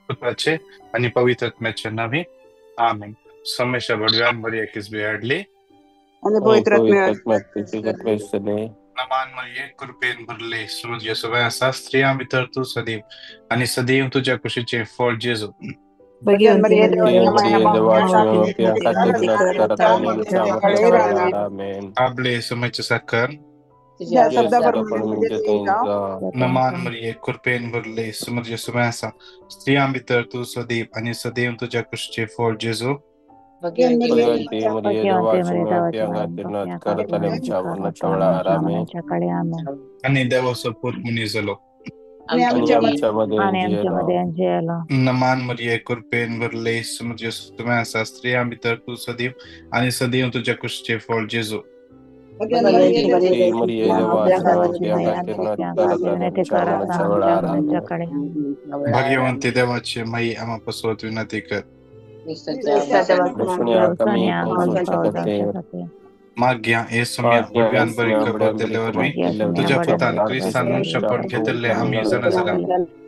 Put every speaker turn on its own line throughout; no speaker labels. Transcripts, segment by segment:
पुत्राचे आणि पवित्र आत्म्याचे नावे आमेन. Sommeșa băduian Maria Kisbeadli,
आणि
O
पवित्र
păvitatmea
Naman Marie Kurpen Burle, Sumut Yesuvea sa, stria mitar tu Sadim, आणि सदैव तुझ्या कुशीचे फळ जेजू.
भगवान
Maria
देवाची
Pia Amen.
Able समयचे साखर नमान मरिये कुरपेन भरले सुमर येसुव्या सा, स्त्रिया मितर तू सदैव आणि सदैव तुझ्या कुशीचे फळ जेजू.
Păgătii Maria devace mea pianga tirnat cărătălem ceavărnă ceavălara Amen.
आणि देवासपूत मुनी झालो.
Ani आमच्यामध्ये अंजियाला
नमान मरिये कुरपेन भरले सुमर येसुव्या सा, स्त्रिया मितर तू सदैव आणि सदैव तुझ्या कुशीचे फळ जेजू.
Păgătii Maria devace mea pianga tirnat cărătălem ceavărnă ceavălara Amen.
Bhagyavanti देवाचे माई आम्हापासोत विनंती कर.
Răsunea kami consultate.
माग्या हे सम्या भगवान बरी खबर दिल्यावर तुझ्या पुतान ख्रिस्तान शपथ घेतले आम्ही जण झाला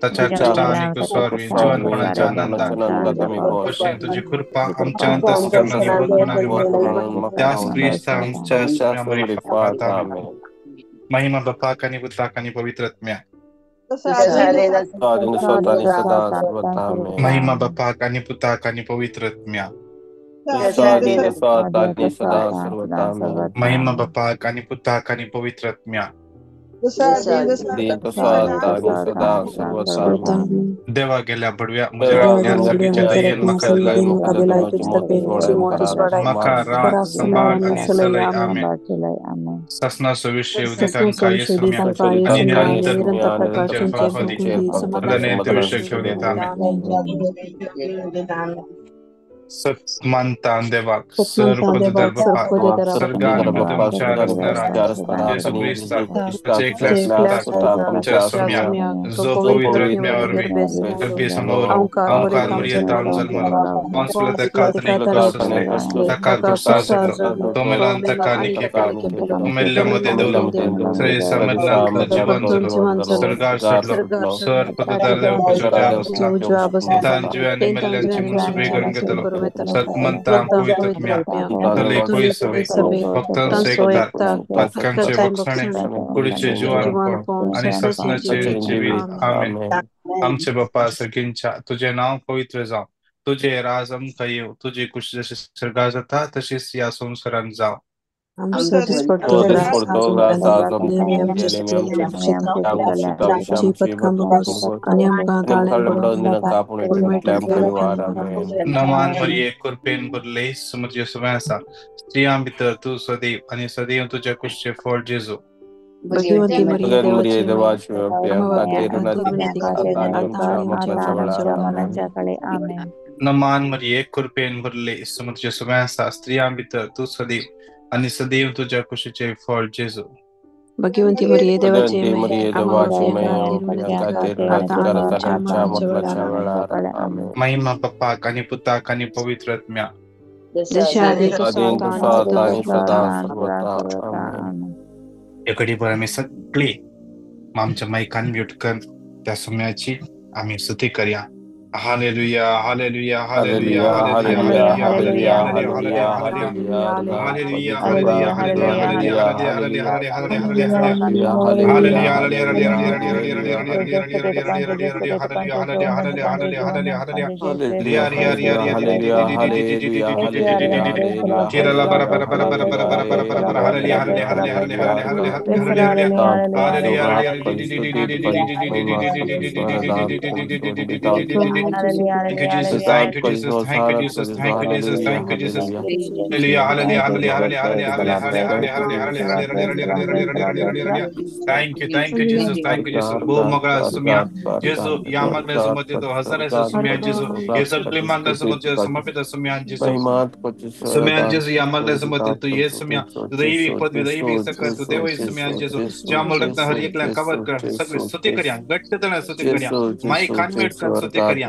त्याच्या कष्ट आणि कुसवारी जीवनपणाच्या आनंदात कशी तुझी कृपा आमच्या अंतःकरणाने होत त्यास ख्रिस्ता आमच्या सम्यामध्ये पाहता महिमा बापा आणि पुत्रा आणि पवित्र आत्म्या महिमा बापा आणि पुत्रा आणि पवित्र आत्म्या महिमा बापा आणि पुत्रा आणि पवित्र आत्म्या देवा गेल्या बडव्या मका संभाळ आणि सलय आमेन. ससनासो विषय उदितांका येसम्या आणि निरंतर विषय घेऊन येत आमेन. सत्मानता देवा सर्वपदर बापा सर्गांच्या येशू ख्रिस्ता आमच्या सम्या जो पवित्र आत्म्यावर कल्पी समोर अंकार मर्यादा जन्मला माणसाला त्या कातने तका गुस्सासलो तो मेलांत का निकेपा मेल्यामध्ये देवलो श्रेय समजला जीवन जलो सर्गार सडलो सर पदर देव तान जीवाने मेल्यांची मुसबे करून घेतलो सत्मंता पवित्र आत्म्या तले कोई सवे भक्तांचे एकदा पत्कांचे बक्षणे कुडीचे जीवन आणि ससनाचे जीवित आमेन. आमचे बाप्पा सगळ्यांच्या तुझे नाव पवित्र जाव तुझे राजम कयो तुझे कुश जसे स्वर्गा जाता तसेच या संसारात जाव. नमान मरिये कुरपेन भरले सुमर येसुव्या सा, स्त्रिया मितर तू सदैव आणि सदैव तुझ्या कुशीचे फळ जेजू.
Maria devace mea pianga tirnat
नमान मरिये कुरपेन भरले सुमर येसुव्या सा, स्त्रिया मितर तू सदैव आणि सदैव तुझ्या कुशीचे फळ जेजू.
भगवंती मरिये देवाची
महिमा बाप्पा आणि पुत्रा आणि पवित्र आत्म्या एकडे पण आम्ही सगळे आमच्या माईकान म्यूट कर त्या समयाची आम्ही स्तुती करूया. Hallelujah hallelujah hallelujah hallelujah hallelujah hallelujah hallelujah Thank you, Jesus. Thank you, Jesus. Thank you, Jesus. Thank you, Jesus. Thank you, Jesus. Hallelujah. Hallelujah. Hallelujah. Thank you. Thank you, Jesus. Thank you, Jesus. Bu magla sumya. Jesu ya magla sumate to hasana sa sumya Jesu. Ye sagli magla sumate samapita sumya Jesu. Sumya Jesu ya magla sumate to ye sumya. दैवी पद दैवी सकल तो देव सumya Jesu. जामल रखता हर एक ला cover कर सगळे स्तुती करिया. गट्ट तना स्तुती करिया. माई कानवेट कर स्तुती करिया.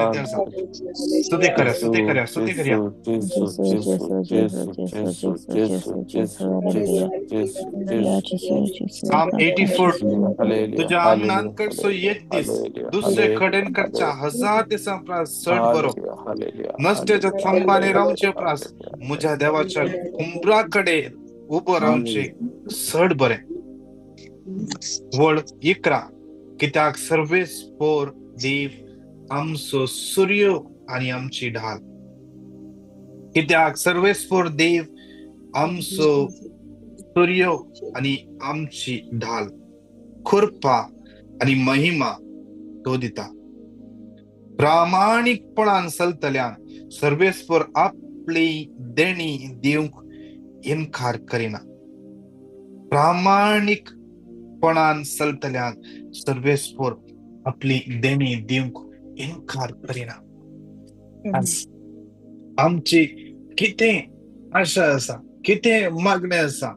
सानिध्यार आसा. स्तुती करया, स्तुती करया, स्तुती करया. Psalm 84. तुझ्या अंगणांकडचो एक दीस दुसरे कडेनकडच्या 1000 दिसांपरास चड बरो. नसत्याच्या थंबाने रावचे प्रास म्हज्या देवाच्या कुंभराकडे उबो रावचे चड बरे. वळ इकरा, कित्याक सर्वेस्पोर देव आमचो सूर्य आणि आमची ढाल. कित्याक सर्वेस्पोर देव आमचो सूर्य आणि आमची ढाल. कृपा आणि महिमा तो दिता. प्रामाणिकपणान चलतल्यान सर्वेस्पोर आपली देणी दिवंक इन्कार करिना. प्रामाणिकपणान चलतल्यान सर्वेस्पोर आपली देणी दिवंक इन्कार करिना. आज आमची किती आशा असा, किती मागणी असा.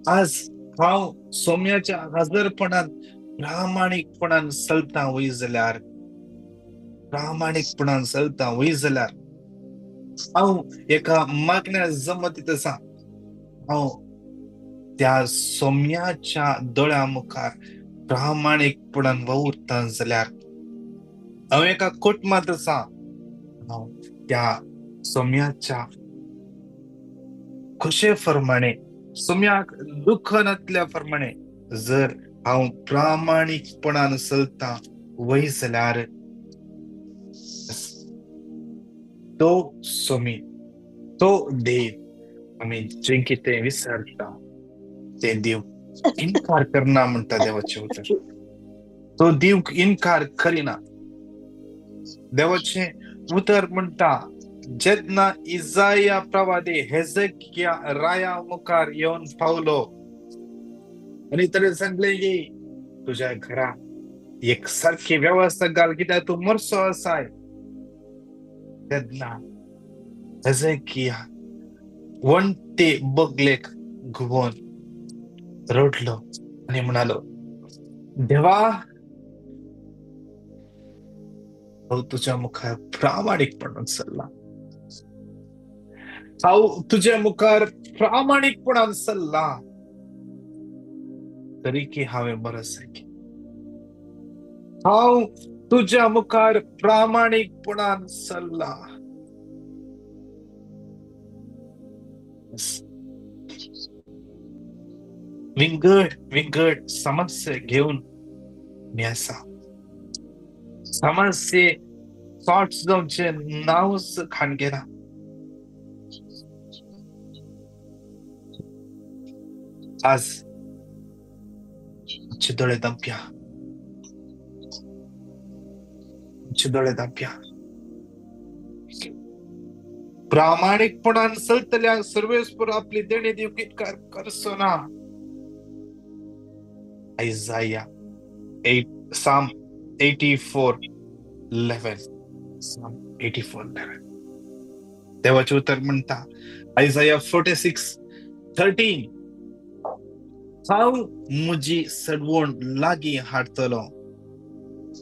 आज हांव सोम्याच्या हजरपणान प्रामाणिकपणान चलता वय जाल्यार हांव एका मागण्या जमतीत असा. हांव त्या सोम्याच्या दोळ्या मुखार प्रामाणिकपणान वावुरता जाल्यार हांव एका कुटुंबात असा. हांव त्या सोम्याच्या खुशे प्रमाणे, सोम्याक दुःख नातल्या प्रमाणे जर हांव प्रामाणिकपणान चलता वय जाल्यार तो सोमी, तो देव आम्ही जे कितें विसरता ते देव इन्कार करना म्हणटा देवाचे उतर. तो देव इन्कार करिना. देवाचे उतर म्हणटा, जेन्ना इजाया प्रवादी हेजेकिया राया मुखार येवन पावलो आणि ताणें सांगले की तुझ्या घरा एक सारखी व्यवस्था घाल, कित्याक तूं मरसो आसाय. तेन्ना हेजेकिया वणटे बगलेक घुवोन रडलो आणि म्हणालो, देवा हांव तुझ्या मुखार प्रामाणिकपणान चल्ला. हांव तुझ्या मुखार प्रामाणिकपणान चल्ला तरी की हांवें मरसाय. हांव तुझ्या मुखार प्रामाणिकपणान चल्ला. विंगड समस्या घेऊन मी आसा. समस्ये सॉर्ट जावचे नावच खाणगेना. आज आमचे दोळे धांप्या, आमचे दोळे धांप्या. प्रामाणिकपणान चलतल्या सर्वेस्पर आपली देणी दिवंक इन्कार करचो ना. Isaiah 8, Psalm 84:11. Psalm 84:11. देवाचे उतर म्हणता Isaiah 46:13. हांव म्हजी सडवण लागी हाडतलो,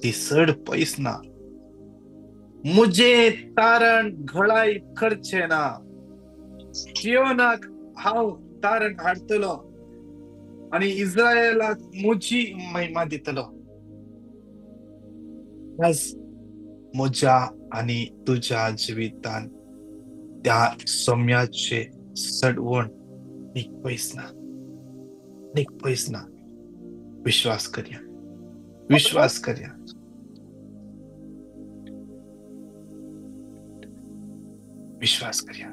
ती सड पयस ना. म्हजे तारण घळाय करचे ना. चियोनाक हांव तारण हाडतलो आणि इस्रायलाक म्हजी महिमा दितलो. आज म्हज्या आणि तुझ्या जिवितान त्या सोम्याचे सडवण नीक पयस ना, नीक पयस ना. विश्वास करया, विश्वास करया. विश्वास करया.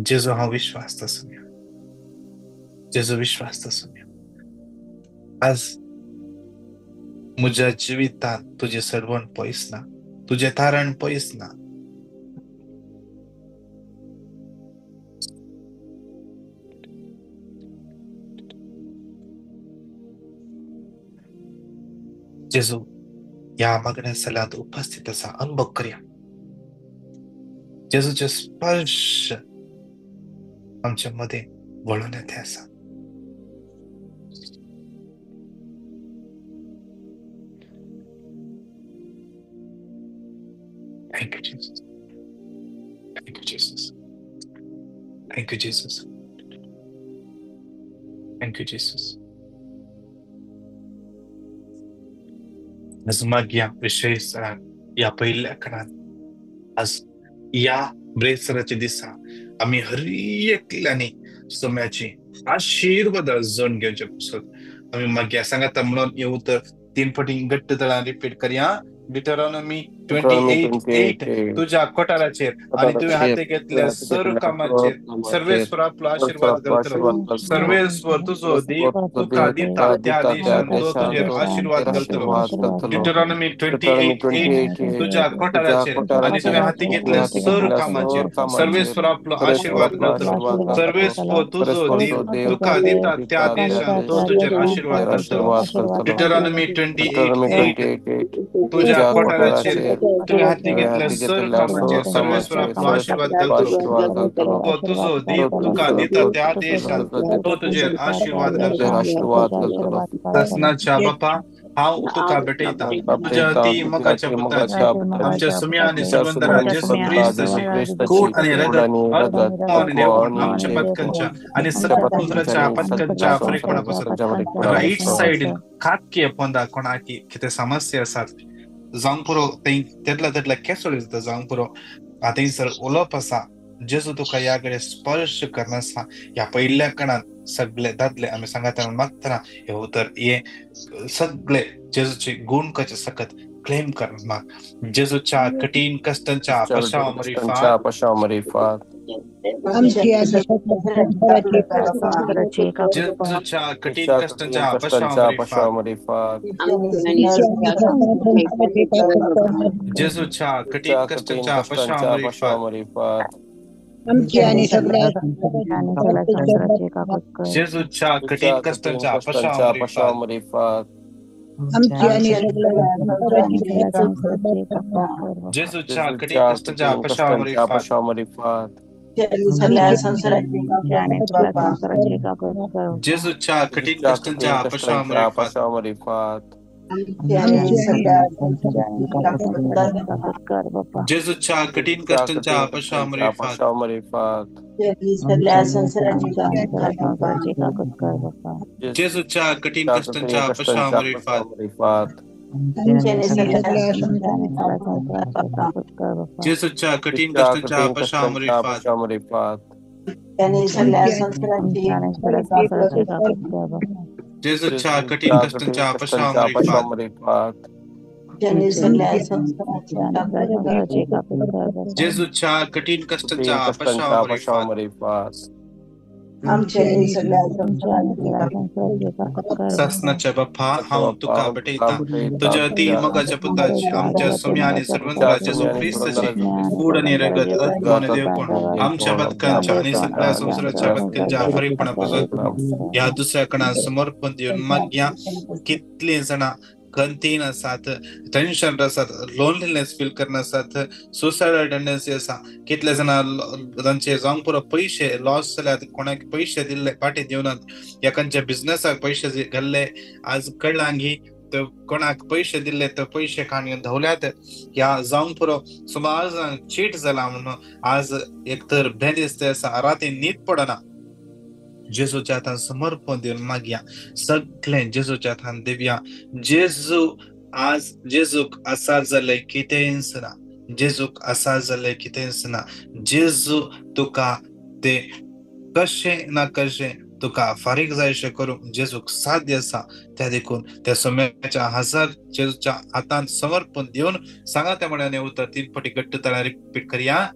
जेजो हांव विश्वास तसुम्या, जेजो विश्वास तसुम्या. आज म्हज्या जिवितांत तुझे सडवण पयस ना, तुझे तारण पयस ना. जेजू या मागण्या सलात उपस्थित असा अनुभव करया. जेजूचे स्पर्श आमच्या मध्ये वळून येते असा. Thank you, Jesus. Thank you, Jesus. Thank you, Jesus. Thank you, Jesus. आज मग या विषय या पहिल्या काळात आज या ब्रेसराच्या दिसा आम्ही हर एकल्याने समयाची आशीर्वाद जाणून घेवचे पुसत आम्ही मग या सांगता म्हणून येऊ तर 3 पटी घट्ट तळा रिपीट करूया. डिटरॉनॉमी 28:8 तुझ्या कोटाराचेर आणि तुझ्या हाती घेतल्या सर्व कामाचेर सर्वेस्वर आपलो आशीर्वाद घालतलो. सर्वेस्वर तुझो दीप तुका दिता त्या देशान तो तुझेर आशीर्वाद घालतलो. डिटरॉनॉमी 28:8 तुझ्या कोटाराचेर आणि तुझ्या हाती घेतल्या सर्व कामाचेर सर्वेस्वर आपलो आशीर्वाद घालतलो. सर्वेस्वर तुझो दीप तुका दिता त्या देशान तो तुझेर आशीर्वाद घालतलो. डिटरॉनॉमी 28:8 तुझ्या कोटाराचेर तुझ्या हाती घेतल्या सर्व कामाचेर सर्वेस्वर आपलो आशीर्वाद घालतलो. तुझो दीप तुका दिता त्या देशान तो तुझेर आशीर्वाद घालतलो. ससनाच्या बापा हांव तुका भेटयता तुझ्या ती मगाच्या पुताची आमच्या सुम्या आणि सर्वंतरा जेसू ख्रिस्ताची कूड आणि रगत आत्मा आणि देवपण आमच्या पथकांच्या आणि समुद्राच्या पथकांच्या फरकपणापासून राईट साइडीन खाकी पोंदा कोणाकी कितें समस्या आसात जावंक पुरो तेदला केसोड दिसता जावंक पुरो थंयसर उलोवप आसा जेजू तुका ह्या कडेन स्पर्श करनासा ह्या पयल्या काळात सगळे दादले आम्ही सांगता मागतना हे उतर हे सगळे जेजूचे गुण कचे सकत क्लेम करना जेजूच्या कठीण कष्टांच्या पशावमरिफात जेजूच्या कठीण कष्टांच्या पशावमरिफात जेजूच्या कठीण कष्टांच्या पशावमरिफात जेजूच्या कठीण कष्टांच्या पशावमरिफात जेजूच्या कठीण कष्टांच्या पशावमरिफात जेजूच्या कठीण कष्टांच्या पशावमरिफात जेजूच्या कठीण कष्टांच्या पशावमरिफात जेजूच्या कठीण कष्टांच्या पशावमरिफात जेजूच्या कठीण कष्टांच्या पशावमरिफात जेजूच्या कठीण कष्टांच्या पशावमरिफात जेजूच्या कठीण कष्टांच्या पशावमरिफात ससनाच्या बाप्पा हांव तुका भेटयता तुझ्या ती मगाच्या पुताची आमच्या सुम्या आणि सर्वंतरा जेजू ख्रिस्ताची कूड आणि रगत आत्मा आणि देवपण आमच्या बदकांच्या आणि सगळ्या संसाराच्या बदकांच्या फरीकपणापासून या दुसऱ्या कणात समर्पण देऊन मग या कितले जणा खंतीन आसात टेन्शन आसात लोनलीनेस फील करना आसात सुसायडल टेंडन्सी आसा कितले जाणा तांचे जावंक पुरो पैसे लॉस जाल्यात कोणाक पैसे दिल्ले पाटी दिवनात एकांच्या बिझनेसाक पैसे घाल्ले आज कळलांगी तर कोणाक पैसे दिल्ले तर पैसे खाण धवल्यात या जावंक पुरो समाज चीट जाला म्हणून आज एकतर बेदिस्ते आसा राती न्हीद पडना जेजूच्या हातान समर्पण देऊन मागया सगळे जेजूच्या हातान देवया जेजू आज जेजूक आसा जाले कितेंच ना जेजूक आसा जाले कितेंच ना जेजू तुका ते कशे ना कशे तुका फारीक जायशे करूंक जेजूक साध्य आसा त्या देखून त्या सोम्याच्या हजार जेजूच्या हातान समर्पण देऊन सांगा त्या म्हणाने उतर 3 पटी घट्ट तळा रिपीट करूया.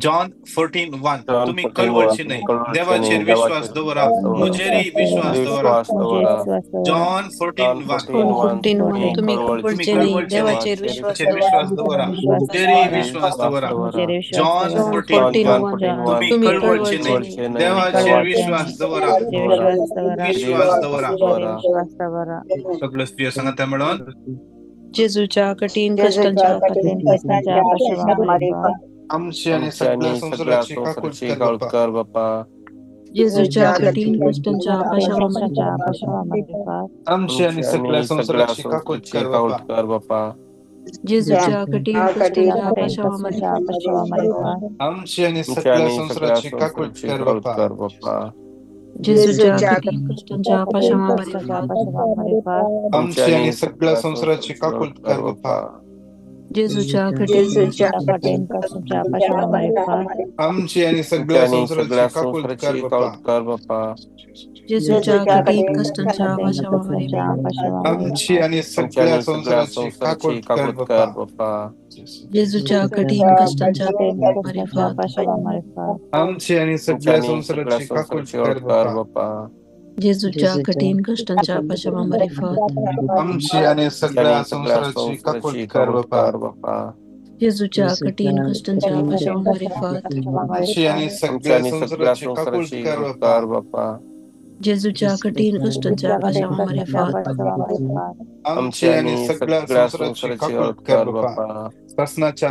जॉन 14:1 तुम्ही कळवळची नाही देवाचेर विश्वास दवरा मुजेरी विश्वास दवरा. जॉन 14:1
तुम्ही कळवळची नाही देवाचेर
विश्वास दवरा मुजेरी विश्वास दवरा. जॉन 14:1 तुम्ही कळवळची नाही देवाचेर विश्वास दवरा विश्वास दवरा. सगळं स्त्रिया सांगा त्या मिळून
जेजूच्या कठीण कष्टांच्या
आमची आणि सगळ्या संसाराची काकूट कर बाप्पा.
जेजूच्या कठीण कष्टांच्या पशावमरिफात
आमची आणि सगळ्या संसाराची काकूट कर बाप्पा.
जेजूच्या कठीण कष्टांच्या पाशावामध्ये
आमची आणि सगळ्या
आणि सगळ्या
संसाराची काकूट
संसाराची
कर
काळोख
बाप्पा.
कर बाप्पा.
जेजूच्या कठीण कष्टांच्या पाशावामध्ये
आमची आणि सगळ्या संसाराची काकूट कर बाप्पा.
जेजूच्या कठीण
कष्टांच्या पाशावामध्ये
आमची आणि सगळ्या
आणि सगळ्या
संसाराची काकूट कर
संसाराची
बाप्पा.
काळोख कर बाप्पा.
जेजूच्या कठीण कष्टांच्या पाशावामध्ये
आमची आणि सगळ्या संसाराची काकूट कर बाप्पा.
जेजूच्या कठीण कष्टांच्या
आमची आणि सगळ्या संसाराची काकूट कर बाप्पा.
जेजूच्या कठीण कष्टांच्या पाशावामध्ये
आमची आणि सगळ्या संसाराची काकूट कर बाप्पा.
जेजूच्या कठीण कष्टांच्या पाशावामध्ये
आमची आणि सगळ्या संसाराची काकूट कर बाप्पा.
जेजूच्या कठीण कष्टांच्या पाशावामध्ये
आमची आणि सगळ्या संसाराची काकूट कर बाप्पा.
तसनाच्या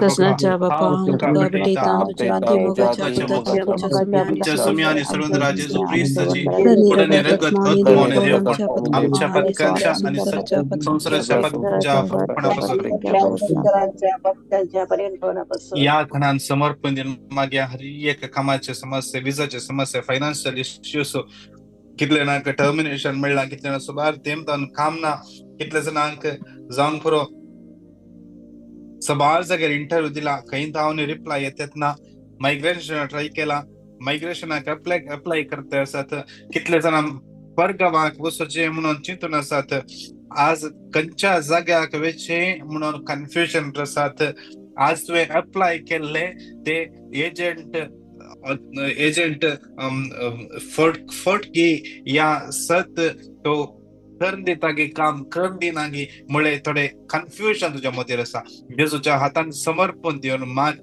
बापा तुका बटेता तुझ्या दिवगाच्या
तुमच्या सुम्याने सर्वंद्रा जेजू ख्रिस्ताची
धनी
पुराणे
रगत
रगत
मानी
आत्माने
देव
देव
आमच्या
पत्कांच्या
पत्कांच्या
आणि
संसाराच्या
संसाराच्या पत्कांच्या फटफणापासून या खणान समर्पण माग्या हरी एक कामाचे समस्या, विजाचे समस्या, फायनान्शियल इश्यूज कितले नाक टर्मिनेशन मिळला, कितले ना सुबार तेमतान कामना, कितले जणांक जाऊन पुरो सबार जागेर इंटरव्यू दिला, काही तावने रिप्लाय येतात ना, मायग्रेशन ट्राय केला, मायग्रेशनाक अप्लाय करता असतात, कितले जण परगावाक वचचे म्हणून चिंतून असतात, आज खंयच्या जाग्याक वेचे म्हणून कन्फ्युजन आसात, आज तुवें अप्लाय केल्ले ते एजंट फटकी या सत तो करून दितागे काम करून दिनागी मुळे थोडे कन्फ्युजन तुझ्या मदीर आसा. जेजूच्या हातान समर्पण दिवन माग,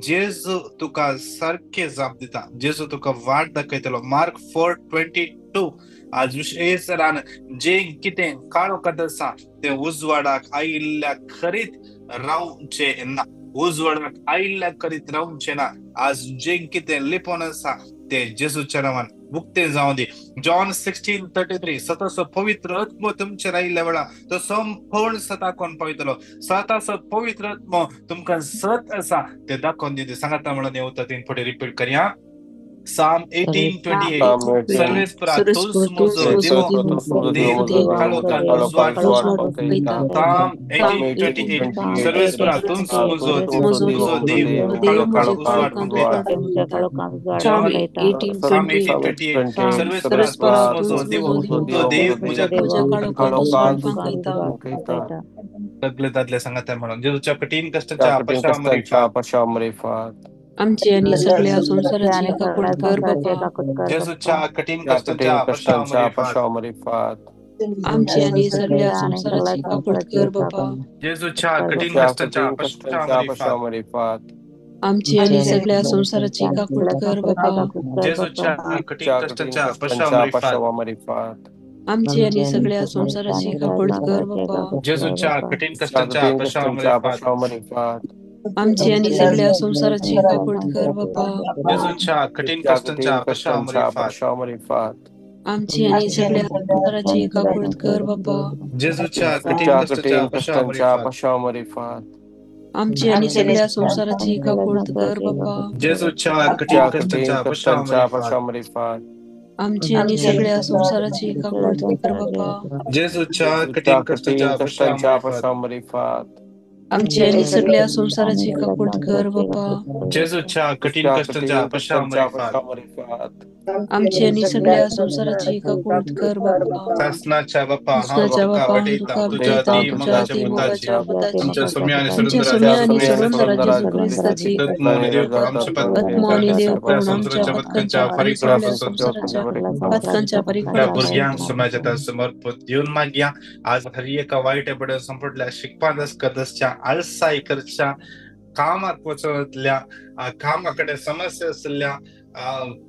जेजू तुका सारखे जाप दिता, जेजू तुका वाट दाखयतलो. मार्क 4:22 आज विशेषरान जे कितें काळोखांत आसा ते उजवाडाक आयिल्ल्या खरीत रावचे ना, उजवाडाक आयिल्ल्या करीत रावचे ना. आज जे कितें लिपोन आसा ते जेजूच्या नांवान मुक्ती जावं दी. जॉन 16:33 सतासो पवित्र आत्मो तुमचेर आयिल्ल्या वेळा तो संपूर्ण सताकोन पावयतलो. सतासो पवित्र आत्मो तुमकां सत आसा ते दाखोवन दिता. सांगाता म्हणून येवता तीन फुडें रिपीट करया. Psalm 18:28 सर्वेस्परा तुस मुजो देव देव काळोखान उजवाड पळयता. Psalm 18:28 सर्वेस्परा तुस मुजो देव काळोखान उजवाड पळयता. Psalm 18:28 सर्वेस्परा तुस मुजो देव मुझ्या काळोखान उजवाड पळयता. सगळे दादले सांगाता म्हणून जेजूच्या कठीण कष्टाच्या पाशावरी फात
आमची आणि सगळ्या संसाराची काकूट कर बापा.
जेजूच्या कठीण कष्टाच्या पाशावरी फात
आमची आणि सगळ्या संसाराची काकूट कर बापा.
जेजूच्या कठीण कष्टाच्या पाशावरी फात
आमची आणि सगळ्या संसाराची काकूट कर बापा.
जेजूच्या कठीण कष्टाच्या पाशावरी फात
आमची आणि सगळ्या संसाराची काकूट कर बापा.
जेजूच्या कठीण कष्टाच्या पाशावरी फात
आमची आणि सगळ्या संसाराची काकूट कर बापा.
जेजूच्या कठीण कष्टाच्या पाशावरी फात
आमची आणि सगळ्या संसाराची काकूट कर बापा.
जेजूच्या कठीण कष्टाच्या पाशावरी फात
आमची आणि सगळ्या संसाराची काकूट कर बापा.
जेजूच्या कठीण कष्टाच्या पाशावरी फात
आमची आणि सगळ्या संसाराची काकूट कर बापा.
जेजूच्या कठीण कष्टाच्या पाशावरी फात
आमची आणि सगळ्या संसाराची काकूट कर बापा.
जेजूच्या कठीण कष्टाच्या पाशावरी फात
आमची आणि सगळ्या संसाराची काकूट कर बापा.
शासनाच्या बाप्पा
शासनाच्या बाप्पा तुका बटेता तुझ्या देवगाच्या पदाची तुमच्या सम्या आणि सर्वंतरा जेजू ख्रिस्ताची आत्मानी देव करून आमच्या पत्कांच्या आणि सगळ्या संसाराच्या पत्कांच्या परिफळाच्या
भुरग्यांक समाजात समर्पित देऊन मागया. आज हर एका वाईट बडे संपटल्या शिकपादस कदसच्या आळसाय करच्या कामाक वचतल्या कामाकडे समस्या असल्या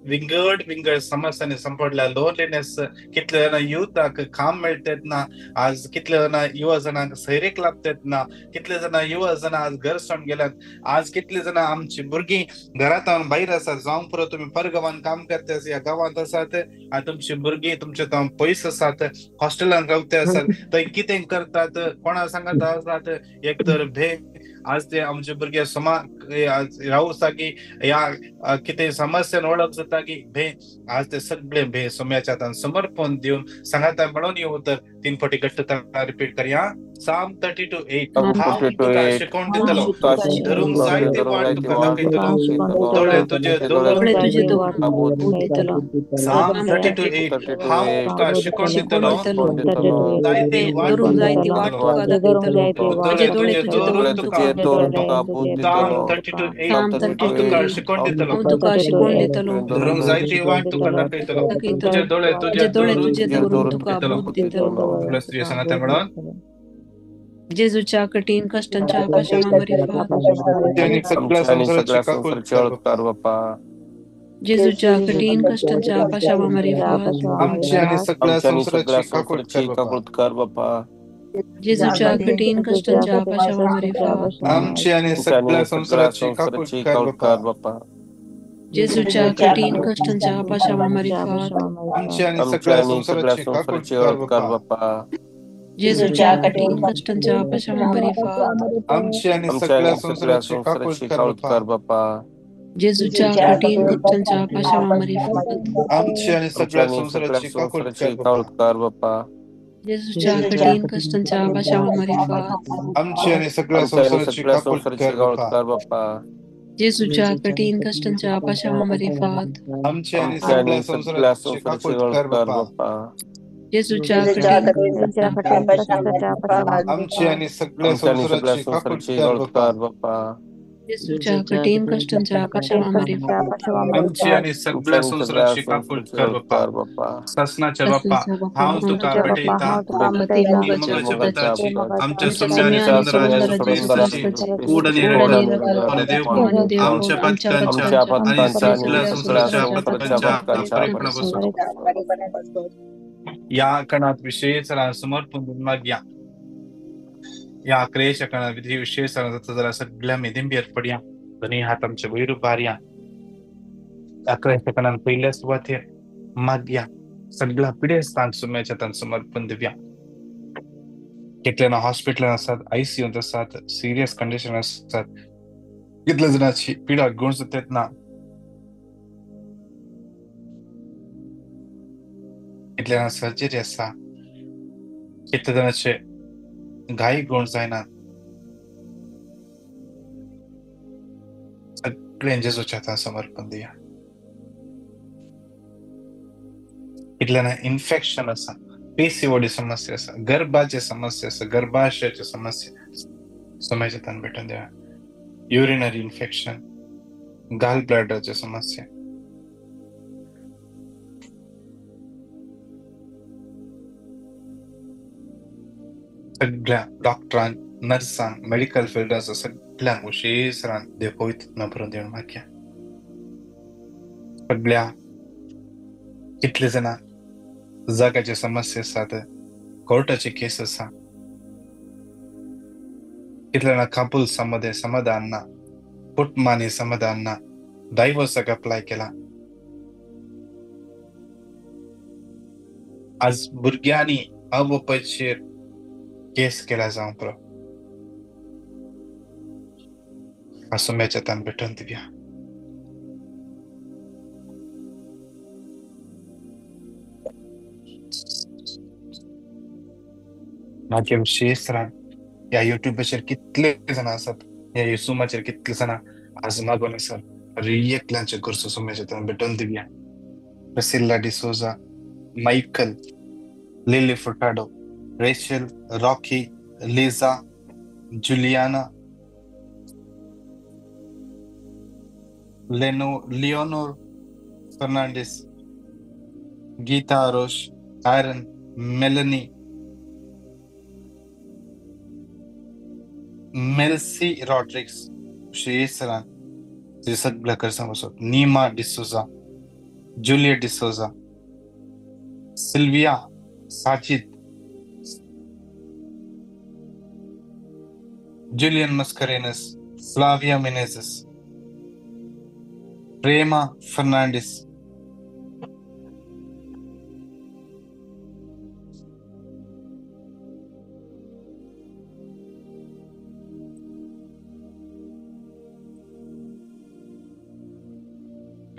विंगड समस्यांनी संपडल्या लोनलीनेस कितले जाणां युथाक काम मेळटेत ना आज कितले जाणां युवा जणांक सैरेक लाभतात ना कितले जाणां युवा जणां आज घर सोडून गेल्यात आज कितले जाणां आमची भुरगीं घरांत भायर आसात जावं पुरो तुम्ही परगांवांत काम करतात या गांवांत आसात तुमची भुरगीं तुमचे पयस आसात हॉस्टेलांत रावते आसात थंय कितें करतात कोणा सांगात आसात एक तर भे आज ते आमचे भुरगे रावू सागी या कितें समस्यान ओळख जाता की भे आज ते सगळे भे सोम्याच्या हातान समर्पण दिवन सांगाता म्हणून येऊ तर 3 फावटी घट्ट रिपीट करया Psalm 32:8 हांव तुका शिकवण दितलो धरूंक जाय ते वाट तुका दाखयतलो दोळे तुजे दवरून Psalm 32:8 हांव तुका शिकवण दितलो जाय ते वाट दोळे तुजे दवरून तुका Psalm 32:8 हांव तुका शिकवण दितलो धरूंक जाय ती वाट तुका दाखयतलो तुजे दोळे तुजे दवरून तुका बोध दितलो प्लस 3 सांगाता म्हणून
जेजूच्या कठीण कष्टांच्या आकाशामध्ये
आणि सगळ्या संसाराची काकूळ कर
बाप्पा
जेजूच्या कठीण कष्टांच्या आकाशामध्ये
आमची आणि सगळ्या संसाराची काकूळ
कर बाप्पा
जेजूच्या कठीण कष्टांच्या आकाशामध्ये
आमची आणि सगळ्या संसाराची काकूळ कर
बाप्पा
जेजूच्या कठीण कष्टांच्या आकाशामध्ये
आमची आणि सगळ्या संसाराची काकूळ कर
बाप्पा
जेजूच्या कठीण कष्टांच्या आकाशामध्ये
आमची आणि सगळ्या संसाराची काकूळ कर
बाप्पा
जेजूच्या कठीण कष्टांच्या आकाशामध्ये
आमची आणि सगळ्या संसाराची काकूळ
कर बाप्पा
जेजूच्या कठीण कष्टांच्या आकाशामध्ये
आमची आणि सगळ्या संसाराची काकूळ कर
बाप्पा
जेजूच्या कठीण कष्टांच्या आकाशामध्ये
आमची आणि सगळ्या संसाराची काकूळ कर
बाप्पा
जेजूच्या कठीण
आमची आणि सगळ्या संसाराची काकूळ कर
बाप्पा
जेजूच्या कठीण कष्टांच्या आकाशामध्ये
आमची आणि सगळ्या संसाराची काकूळ कर बाप्पा ससनाच्या बाप्पा हांव तुका भेटयता आमच्या सोम्या आणि सुंदराची कूड आणि देव आमच्या पथकांच्या आणि सगळ्या संसाराच्या पथकांच्या या कणात विशेष समर्पण मागया या क्रेश कणा विधी विशेष जरा सगळ्या मेदिंबी पडया दोन्ही हात आमच्या वयर उभारया अकरा कणान पहिल्या सुवातेर मागया सगळ्या पिढे स्थान सुम्याच्या तान समर्पण दिव्या कितल्या हॉस्पिटलान आसात आयसीयूंत आसात सिरियस कंडिशन आसात कितल्या जणांची पिडा गुण जातात ना कितल्या सर्जरी आसा कितल्या जणांचे घाई गुण जायना सगळे जेजूच्या हातान समर्पण दिया कितल्यांना इन्फेक्शन आसा पीसीओडी समस्या आसा गर्भाची समस्या आसा गर्भाशयाची समस्या सोम्याच्या हातान भेटून द्या युरिनरी इन्फेक्शन गाल ब्लॅडरची समस्या सगळ्या डॉक्टरांक नर्सांक मेडिकल फिल्डात सगळ्यांक विशेषरान देव पवित्र न भरून देवन मागया सगळ्या कितले जाणां जागाची समस्या आसात कोर्टाची केस आसा कितले जाणां काबूल मध्ये समाधान ना कुटुंबांनी समाधान ना डायव्हर्साक अप्लाय केला आज भुरग्यांनी अवोपाचेर केस केला जावं पुरो सोम्याच्या तान भेटून दिव्या माझे विशेष या युट्यूबाचेर कितले जाणां आसात या युसुमाचेर कितले जाणां आज मागून आसात एकल्यांचे घरचो सोम्याच्या तान भेटून दिव्या Priscilla D'Souza Michael Lily Furtado Rachel Rocky Liza Juliana Leonor Fernandes Geeta Aarosh आयरन मेलनी मेल्सी रॉड्रिक्स शेसरान तुझे सगळं कर सांगसोत. Neema D'Souza, Juliet D'Souza, Sylvia, Sajid, Julian Mascarenhas, Flavia Menezes, Prema Fernandes,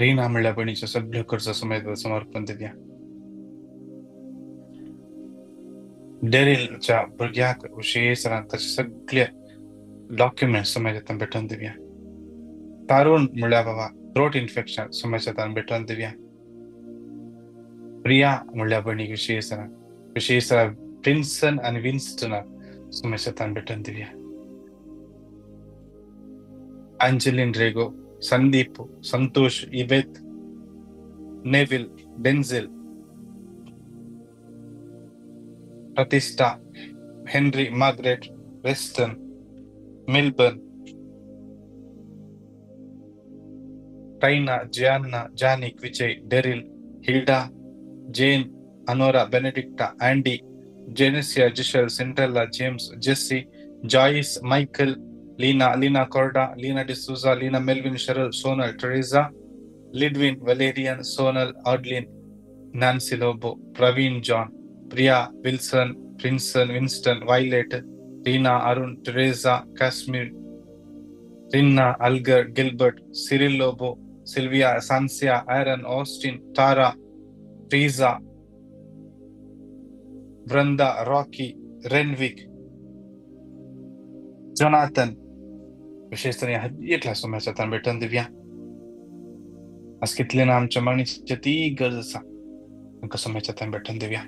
Reena म्हणल्या बहिणीच्या सगळं कर्ज समेत समर्पण दिल्या. डेरिलच्या भुरग्याक शेसरान ताचे सगळे डॉक्युमेंट समाजात भेटून दिव्या. तारुण म्हणल्या बाबा थ्रोट इन्फेक्शन समाजात भेटून दिव्या. प्रिया म्हणल्या बहिणीक विशेषरान प्रिन्सन आणि विन्स्टन समाजात भेटून दिव्या. अंजलिन रेगो, संदीप, संतोष, इबेत, Neville, Denzil, Pratishtha, Henry, Margaret, Weston, Milburn, टाइना, जियान्ना, जानिक, विजय, डेरिल, हिल्डा, जेन, अनोरा, बेनेडिक्टा, अँडी, जेनेसिया, जिशल, Cinderella, James, Jessie, Joyce, Michael, Leena कॉर्डा, लीना डिसूजा, लीना मेल्विन, शरल, सोनल, टेरेसा, लिडविन, वलेरियन, सोनल, ऑडलिन, Nancy Lobo, Praveen, John, Priya, Wilson, प्रिन्सन, Winston, Violet, Reena, Arun, Teresa, Kashmir, रिन्ना, अल्गर, गिल्बर्ट, सिरिल लोबो, सिल्विया, सांसिया, आयरन, ऑस्टिन, तारा, ट्रीजा, वृंदा, रॉकी, रेनविक, जोनाथन, विशेषतः एकला सोम्याचा भेटून दिव्या. आज कितले ना आमच्या मागणीची ती गरज असा तांकां सोम्याच्या भेटून दिव्या.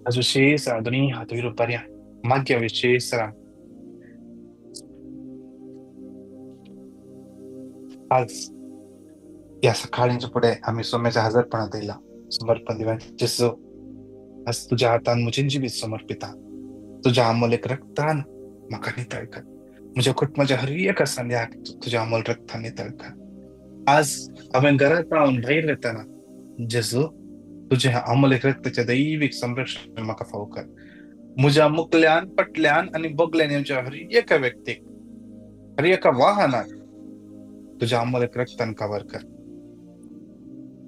आज विशेष दोन्ही हात वयर उबारया. मागया विशेष आज या सकाळींच्या पुढे आम्ही सोम्याच्या हजरपणात येयला समर्पण दिव्या. जेसो आज तुझ्या हातान म्हजें जिवीत समर्पिता. तुझ्या अमोलेक रक्तान म्हाका नितळ कर. म्हज्या कुटुंबाच्या हर एका सांद्याक तुझ्या अमोल रक्तान नितळ कर. आज हांवें घरांत रावन भायर येतना जेजू तुझ्या अमोलेक रक्ताच्या दैवीक संरक्षण म्हाका फावो कर. म्हज्या मुखल्यान, पटल्यान आणि बोगल्यान येवच्या हर एका व्यक्तीक, हर एका वाहनाक तुझ्या अमोलेक रक्तान कवर कर.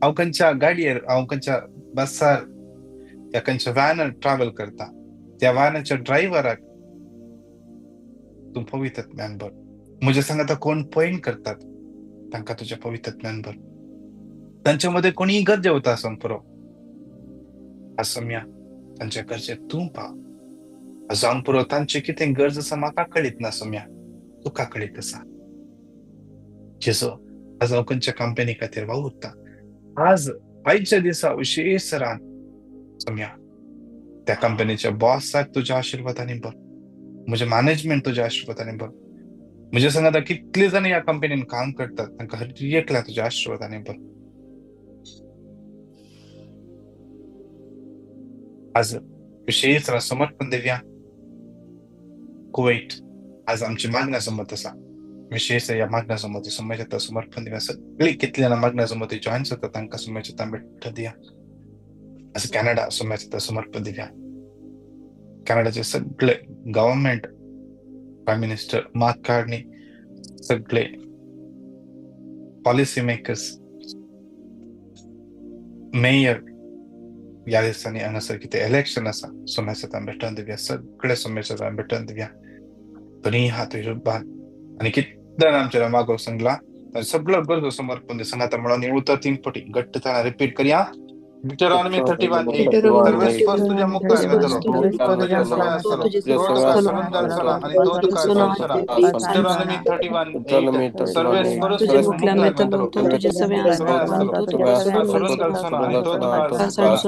हांव खंयच्या गाडयेर, हांव खंयच्या बसार या खंयच्या व्हॅनार ट्रॅव्हल करता, त्या व्हॅनाच्या ड्रायव्हराक तूं पवित्रत्म्यान भर. म्हज्या सांगात कोण पॉइंट करतात तांकां तुज्या पवित्रत्म्यान भर. तांच्या मध्ये कोणीय गरजे वता संपुरो असम्या तांच्या गरजेक तूं पाव. जावन पुरो तांचे कितें गरज आसा म्हाका कळीत ना सम्या, तुका कळीत आसा. जेजो आज हांव खंयच्या कंपनी खातीर वावुरता, आज आयच्या दिसा विशेष रान सम्या त्या कंपनीच्या बॉसाक तुज्या आशिर्वादांनी भर. म्हजे मॅनेजमेंट तुज्या आशिर्वादांनी भर. म्हज्या सांगात कितले जण ह्या कंपनीन काम करतात तांकां हर एकल्या तुज्या आशिर्वादांनी भर. आज विशेष समर्पण दिव्या. कुवेट आज आमची मागण्या समोर आसा. विशेष या मागण्या समोर समोर समर्पण दिव्या. सगळी कितल्या मागण्या समोर जॉईन जातात तांकां समोर भेट दिया. आज कॅनडा समोर समर्पण दिव्या. कॅनडाचे सगळे government, prime minister mark Carney, सगळे पॉलिसी मेकर्स, मेयर या दिसांनी हांगासर कितें इलेक्शन आसा सोम्याच्या भेटून दिव्या. सगळे सोम्याच्या भेटून दिव्या. दोनी हात वयर उबार आनी कितल्यान आमच्या मागो सांगला सगळं गरजो समर्पण दिवं. सांगात म्हणून हे उतर 3 फावटी घट्ट ताणा रिपीट करया. Deuteronomy 31:8 सर्वेस्पर तुझ्या मुखार येतलो, तुझ्या सवय असलो, रोडका सुरुंदर सला आणि दोदका सला. Deuteronomy 31:8 सर्वेस्पर तुझ्या मुखार येतलो, तुझ्या सवय असलो, रोडका सुरुंदर सला आणि दोदका सला.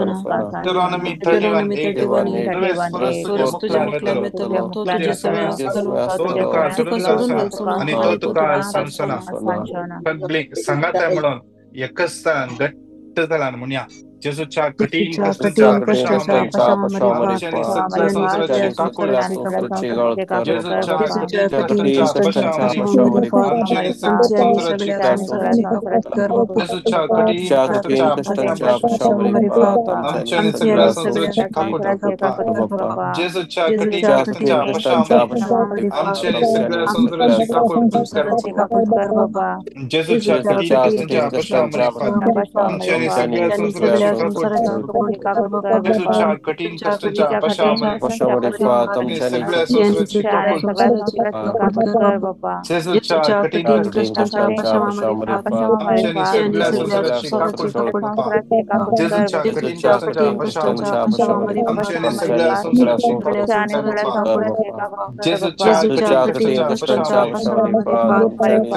Deuteronomy 31:8 सर्वेस्पर तुझ्या मुखार येतलो, तुझ्या सवय असलो, रोडका सुरुंदर सला आणि दोदका सला. सगळे सांगात म्हणून एकच तळान घट्ट तळान म्हणया जेजूच्या कठीण
जेजूच्या
कष्टांच्या
कठीण कष्टाच्या
पशामध्ये
पशामध्ये
आमच्याने
पाहा
सगळ्या
आमच्याने
संसाराचे
सगळ्या
काकूळ
संसाराची
असतो. जेजूच्या
जेजूच्या
कठीण
कठीण
कष्टांच्या
कष्टाच्या
पशामध्ये
पशामध्ये पाहा
आमच्याने
आमची
सगळ्या
आणि
संसाराचे
सगळ्या
काकूळ.
संसाराची काकूट कर बापा.
जेजूच्या कठीण कष्टांच्या
कष्टाच्या पशामध्ये पाहा
आमच्याने
आमची
सगळ्या
आणि सगळ्या
संसाराचे काकूळ.
संसाराची काकूट कर बापा.
जेजूच्या कठीण
जेजूच्या
कष्टांच्या
कठीण कष्टाच्या
पशामध्ये
पशामध्ये पाहा
आमच्याने सगळ्या संसाराचे
आमची
काकूळ कर
संसाराची
बाबा.
काकूट कर बापा.
जेजूच्या
जेजूच्या
कठीण
कठीण
कष्टांच्या
कष्टाच्या
पशामध्ये
पशामध्ये पाहा
आमच्याने सगळ्या
आमची आणि
संसाराचे
सगळ्या
काकूळ.
संसाराची काकूट कर बापा.
जेजूच्या कठीण
जेजूच्या
कष्टांच्या
कठीण
पशामध्ये
कष्टाच्या पशामध्ये पाहा
आमच्याने सगळ्या
आमची आणि
संसाराचे
सगळ्या
काकूळ.
संसाराची काकूट कर बापा.
जेजूच्या
जेजूच्या
कठीण
कठीण
कष्टांच्या
कष्टाच्या पशामध्ये पाहा
आमच्याने
आमची आणि
सगळ्या
सगळ्या
संसाराचे
संसाराची
काकूळ.
काकूट बापा.
जेजूच्या कठीण
जेजूच्या
कष्टांच्या
कठीण कष्टाच्या
पशामध्ये
पशामध्ये
आमच्याने
पाहा
सगळ्या
आमची आणि
संसाराचे
सगळ्या
काकूळ.
संसाराची काकूट
जेजूच्या
जेजूच्या
कठीण
कठीण
कष्टांच्या
कष्टाच्या
पशामध्ये
पशामध्ये पाहा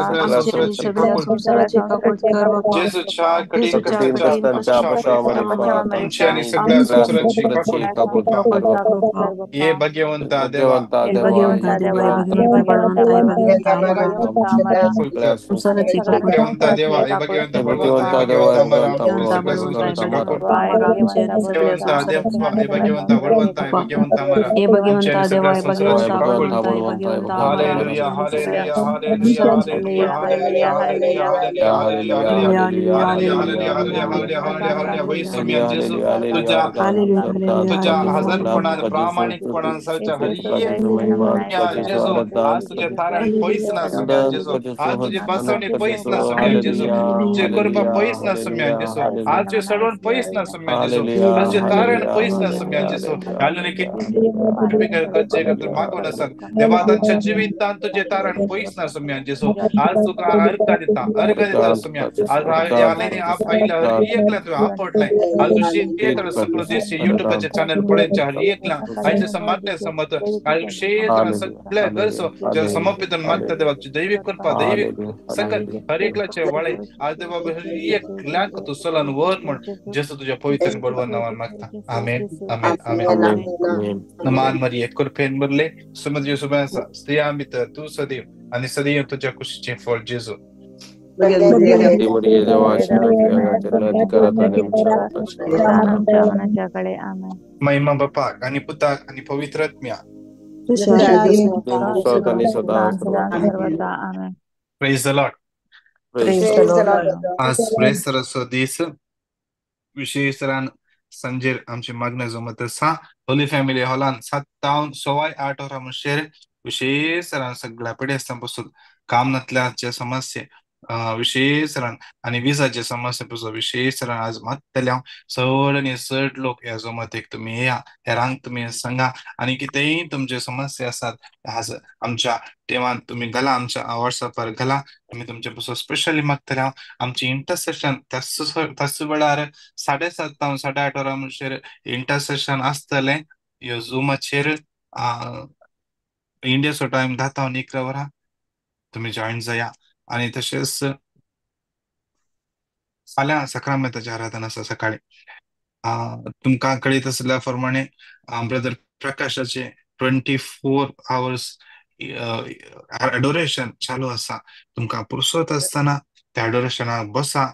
सगळ्या
आमची आणि
संसाराचे
सगळ्या
काकूळ.
संसाराची काकूट कर बापा.
जेजूच्या कठीण
जेजूच्या
कष्टांच्या
कठीण कष्टाच्या
पशामध्ये
पशामध्ये
आमची आणि सगळ्या
आमची आणि
संसाराची
सगळ्या
काकूळ.
संसाराची काकूट कर बापा.
ये भगवंता देवा
हे भगवंता देवा हे भगवंता बळवंता हे भगवंता अमरा संसाराची काकूट
भगवंता देवा हे भगवंता बळवंता हे
देवा
भगवंता अमर आमची
भगवंता
सगळ्या
बळवंता हे
संसाराची काकूळ.
भगवंता अमरा आमची आणि सगळ्या
भगवंता
संसाराची
देवा हे
काकूट
भगवंता बळवंता हे
बापा.
भगवंता अमर
हे
आमची आणि
भगवंता देवा
सगळ्या
हे
संसाराची
भगवंता
काकूळ.
बळवंता हे भगवंता अमरा आमची
हालेलुया
आणि सगळ्या
हालेलुया
आमची
हालेलुया
आणि सगळ्या
hallelujah hallelujah hallelujah hallelujah hallelujah
hallelujah
hallelujah
hallelujah
hallelujah hallelujah
hallelujah
hallelujah hallelujah
hallelujah
hallelujah वही
हालेलुया
समय जेसू तुझ्या
हालेलुया हालेलुया
तुझ्या
हालेलुया
हजरपणाने प्रामाणिकपणाच्या हरी एक जेजू आज तुझे तारण पैस ना सुम्या जेजू आज तुझे बसवणे पैस ना सुम्या जेजू तुझे कृपा पैस ना सुम्या जेजू आज तुझे सडवण पैस ना सुम्या जेजू आज तुझे तारण पैस ना सुम्या जेजू याने किती गच्चे मागव नसत देवा त्यांच्या जीवितांत तुझे तारण पैस ना सुम्या जेजू आज तुका अर्घ देता सुम्या आज याने आप आईला हरी एकला तुझ्या आपडलाय आज तुझी एक सगळं देश युट्यूबचे चॅनल पडेच्या हरी एकला आयचे समाजने समत क्षेत्र सगळ्या गरजो ज्या समर्पित मागता देवाची दैविक कृपा दैविक सकल हर एकलाचे वळे आज देवा एक लाख तू सलन वर म्हण जसं तुझ्या पवित्र बळवण नावान मागता आमेन आमेन आमेन नमान मरिये कृपेन बरले सुमद सुबह स्त्रियामित तू सदैव आणि सदैव तुझ्या खुशीचे फळ जेजू महिमा बापा आणि पुता आणि पवित्र आत्म्या प्रेज द लॉर्ड आज प्रेज सरस्व दिस विशेषरान संजेर आमचे मागण्या जमत असा होली फॅमिली हॉलान 7-8 मुशेर विशेषरान सगळ्या पिढी असतापासून काम नसल्याच्या समस्ये विशेषरान आणि विजाच्या समस्येपासून विशेषरान आज मातल्या सगळे सड लोक या जमत एक तुम्ही या रांग तुम्ही सांगा आणि कितीही तुमचे समस्या असतात आज आमच्या तेव्हा तुम्ही घाला आमच्या व्हॉट्सअपवर घाला तुम्ही तुमच्यापासून स्पेशली मागतल्या आमची इंटरसेशन त्याच वेळार 7:30-8:30 मुशेर इंटरसेशन असतले यो झूमाचेर इंडियाचो टाइम 10:11 तुम्ही जॉईन जाया आणि तसेच फाल्यां सक्रामेताची आराधना आसा सकाळी तुमकां कळीत असल्या प्रमाणे ब्रदर प्रकाशाचे 24 hours अडोरेशन चालू असा तुमकां पुरसत असताना त्या अडोरेशनाक बसा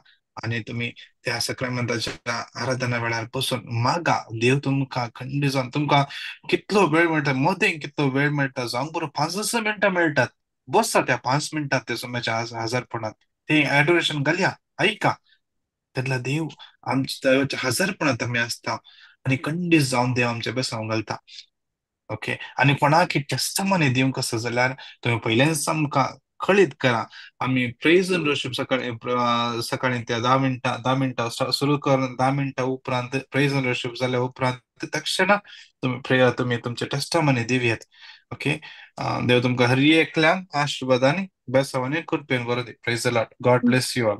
आणि तुम्ही त्या सक्रामेताच्या आराधना वेळार बसून मागा देव तुमकां खंडी जावन तुमकां कितलो वेळ मेळटा मदें कितलो वेळ मेळटा जावं पुरो 5 मिनटां मेळटात बसा त्या 5 मिनटात ते सोम्याच्या हजरपणात ते अडोरेशन घालया ऐका त्यातला देव आमच्या देवाच्या हजरपणात आम्ही असता आणि खंडीत जाऊन देव आमच्या बेसांव घालता ओके आणि कोणाकी टेस्टमनी दिवंक कसं जाल्यार तुम्ही पहिल्यांदाच आमकां कळीत करा आम्ही प्रेज अँड वर्शिप सकाळी त्या 10 मिनिटां सुरू करून 10 मिनिटां उपरांत प्रेज अँड वर्शिप जाल्या उपरांत तक्षण तुम्ही तुमचे टेस्टमनी दिवयात ओके देव तुमकां हर एकल्यांक आशिर्वादांनी बेसावांनी कृपेन बरो दी praise the Lord God bless you all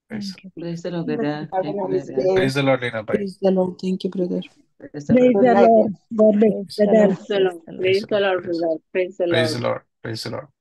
Praise the Lord, brother. Thank you, brother.
Praise the Lord, Lena.
Praise the Lord. Thank you, brother.
Praise the Lord.
God bless.
Praise the Lord, brother.
Praise the Lord. Praise the Lord. Praise the Lord.